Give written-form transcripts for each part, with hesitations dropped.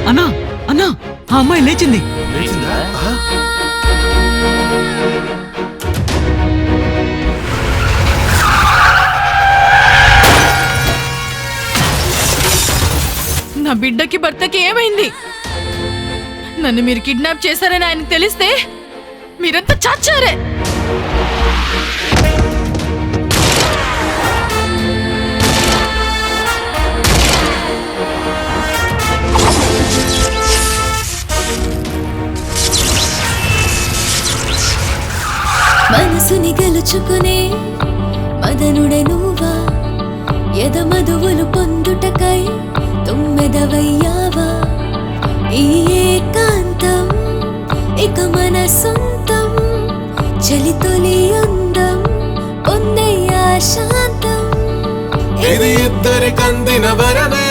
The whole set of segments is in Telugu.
అన్నా అన్నా ఆ అమ్మాయి లేచింది. నా బిడ్డకి భర్తకి ఏమైంది? నన్ను మీరు కిడ్నాప్ చేశారని ఆయనకు తెలిస్తే మీరంతా చాచారే. మనసుని గెలుచుకునే మదనుడే నువ్వా, ఎదమధువులు పొందుటకై తొమ్మెదవయ్యావా. ఈ ఏకాంతం ఇక మన సొంతం, చలితొలి అందం పొందయ్యా శాంతం. ఇది ఇద్దరి కందిన వరమే.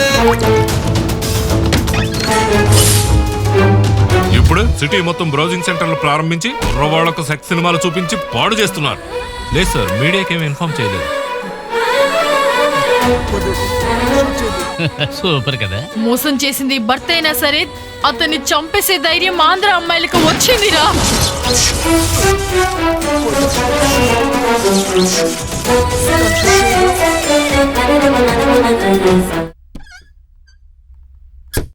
ఇప్పుడు సిటీ మొత్తం బ్రౌజింగ్ సెంటర్లు ప్రారంభించి కుర్రవాళ్లకు సెక్స్ సినిమాలు చూపించి పాడు చేస్తున్నారు. లేదు సార్, మీడియాకి ఏమి ఇన్ఫార్మ్ చేయలేదు. సూపర్ కదా. మోసం చేసింది భర్త అయినా సరే అతన్ని చంపేసే ధైర్యం ఆంధ్ర అమ్మాయిలకు వచ్చిందిరా.